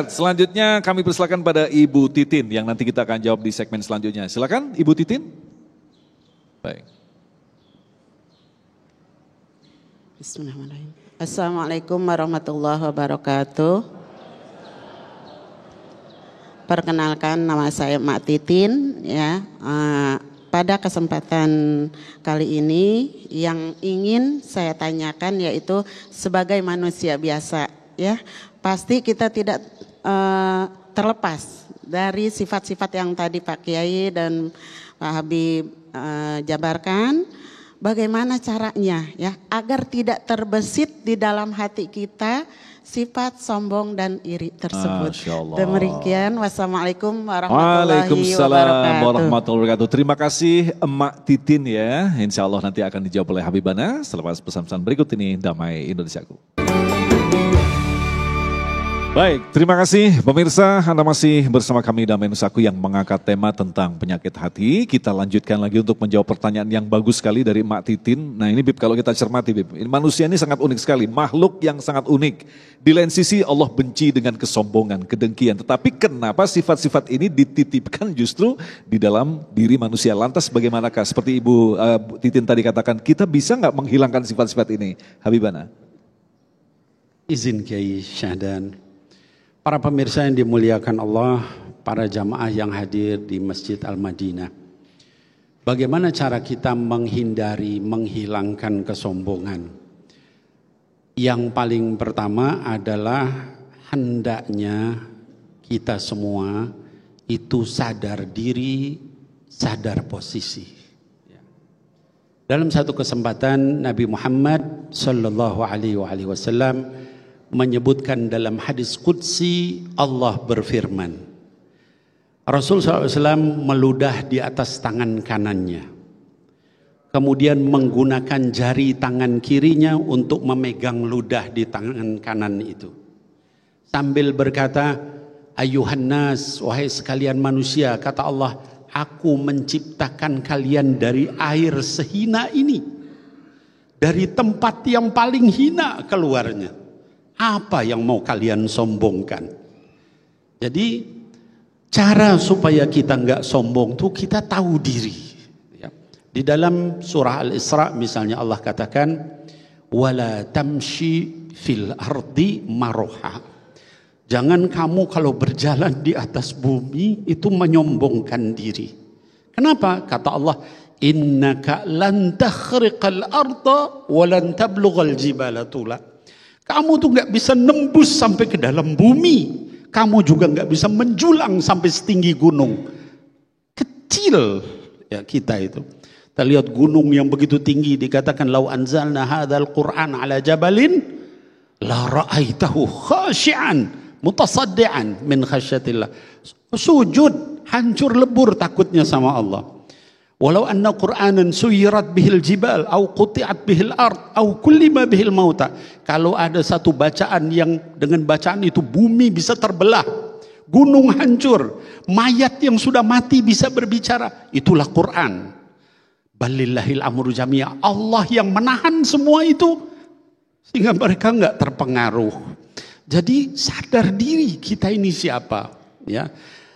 Selanjutnya kami persilakan pada Ibu Titin yang nanti kita akan jawab di segmen selanjutnya. Silakan Ibu Titin. Baik. Bismillahirrahmanirrahim. Assalamualaikum warahmatullahi wabarakatuh. Perkenalkan, nama saya Mak Titin ya. Pada kesempatan kali ini yang ingin saya tanyakan yaitu sebagai manusia biasa ya, pasti kita tidak terlepas dari sifat-sifat yang tadi Pak Kiai dan Pak Habib jabarkan. Bagaimana caranya ya agar tidak terbesit di dalam hati kita sifat sombong dan iri tersebut. Demikian, wassalamualaikum warahmatullahi wabarakatuh. Waalaikumsalam warahmatullahi wabarakatuh. Terima kasih Emak Titin ya. Insya Allah nanti akan dijawab oleh Habibana selepas pesan-pesan berikut ini. Damai Indonesiaku. Baik, terima kasih pemirsa, Anda masih bersama kami Damai Nusaku yang mengangkat tema tentang penyakit hati. Kita lanjutkan lagi untuk menjawab pertanyaan yang bagus sekali dari Mak Titin. Nah ini Bib, kalau kita cermati Bib, manusia ini sangat unik sekali, makhluk yang sangat unik. Di lain sisi Allah benci dengan kesombongan, kedengkian. Tetapi kenapa sifat-sifat ini dititipkan justru di dalam diri manusia? Lantas bagaimanakah? Seperti Ibu Titin tadi katakan, kita bisa nggak menghilangkan sifat-sifat ini? Habibana. Izin Kiai Syahdan. Para pemirsa yang dimuliakan Allah, para jamaah yang hadir di Masjid Al-Madinah. Bagaimana cara kita menghindari, menghilangkan kesombongan? Yang paling pertama adalah hendaknya kita semua itu sadar diri, sadar posisi. Dalam satu kesempatan Nabi Muhammad sallallahu alaihi wasallam menyebutkan dalam hadis qudsi, Allah berfirman, Rasul SAW meludah di atas tangan kanannya, kemudian menggunakan jari tangan kirinya untuk memegang ludah di tangan kanan itu, sambil berkata, ayuhan nas, wahai sekalian manusia, kata Allah, aku menciptakan kalian dari air sehina ini, dari tempat yang paling hina keluarnya. Apa yang mau kalian sombongkan? Jadi cara supaya kita nggak sombong tuh kita tahu diri. Ya. Di dalam surah Al-Isra misalnya Allah katakan, wala tamshi fil ardi maroha. Jangan kamu kalau berjalan di atas bumi itu menyombongkan diri. Kenapa? Kata Allah, innaka lan takhriqal arda wa lan tablughal jibala tula. Kamu tuh nggak bisa nembus sampai ke dalam bumi. Kamu juga nggak bisa menjulang sampai setinggi gunung. Kecil ya kita itu. Kita lihat gunung yang begitu tinggi, dikatakan lau anzalna hadzal Qur'an ala jabalin la ra'aitahu khashi'an mutasaddian min khasyatillah. Sujud, hancur lebur takutnya sama Allah. Walau anna Qur'anan suyirat bihil jibal au quti'at bihil ard au kullima bihil mauta. Kalau ada satu bacaan yang dengan bacaan itu bumi bisa terbelah, gunung hancur, mayat yang sudah mati bisa berbicara, itulah Quran. Balillahil amru jami'a. Allah yang menahan semua itu sehingga mereka enggak terpengaruh. Jadi sadar diri kita ini siapa, ya.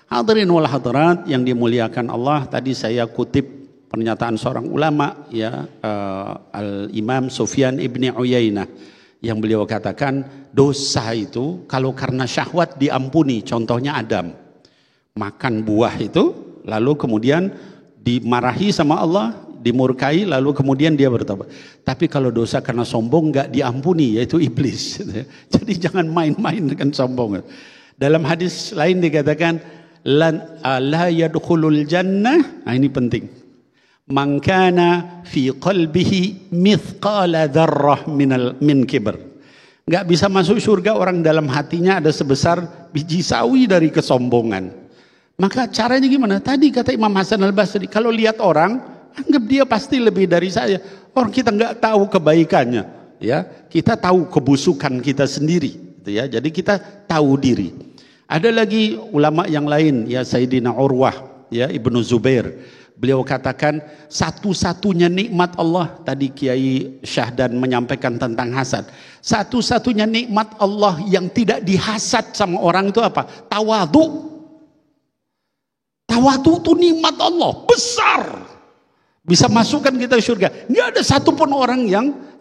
Hadirin wal hadirat yang dimuliakan Allah, tadi saya kutip pernyataan seorang ulama ya, Al-Imam Sufyan ibni Uyainah, yang beliau katakan dosa itu kalau karena syahwat diampuni. Contohnya Adam makan buah itu lalu kemudian dimarahi sama Allah, dimurkai, lalu kemudian dia bertobat. Tapi kalau dosa karena sombong enggak diampuni, yaitu iblis. Jadi jangan main-main dengan sombong. Dalam hadis lain dikatakan la yadkhulul jannah, nah ini penting, man kana fi qalbihi mithqala dzarrah min kibr. Enggak bisa masuk surga orang dalam hatinya ada sebesar biji sawi dari kesombongan. Maka caranya gimana? Tadi kata Imam Hasan Al-Basri, kalau lihat orang anggap dia pasti lebih dari saya. Orang kita enggak tahu kebaikannya, ya. Kita tahu kebusukan kita sendiri, gitu ya. Jadi kita tahu diri. Ada lagi ulama yang lain ya, Sayyidina Urwah ya Ibnu Zubair. Beliau katakan satu-satunya nikmat Allah, tadi Kiai Syahdan menyampaikan tentang hasad. Satu-satunya nikmat Allah yang tidak dihasad sama orang itu apa? Tawadhu. Tawadhu itu nikmat Allah besar. Bisa masukkan kita ke surga. Nggak ada satupun orang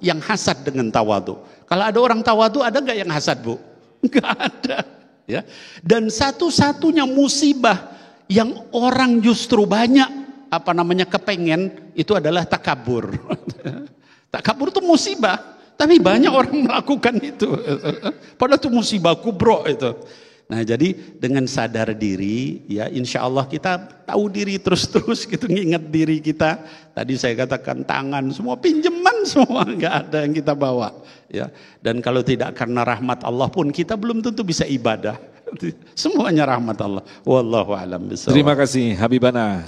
yang hasad dengan tawadhu. Kalau ada orang tawadhu, ada nggak yang hasad, Bu? Nggak ada. Ya. Dan satu-satunya musibah yang orang justru banyak kepengen, itu adalah takabur. Takabur itu musibah, tapi banyak orang melakukan itu. Padahal itu musibah kubro itu. Nah, jadi dengan sadar diri, ya insya Allah kita tahu diri terus-terus gitu, nginget diri kita. Tadi saya katakan tangan semua pinjaman semua, nggak ada yang kita bawa. Ya, dan kalau tidak karena rahmat Allah pun kita belum tentu bisa ibadah. Semuanya rahmat Allah. Wallahu a'lam bishawab. Terima kasih Habibana.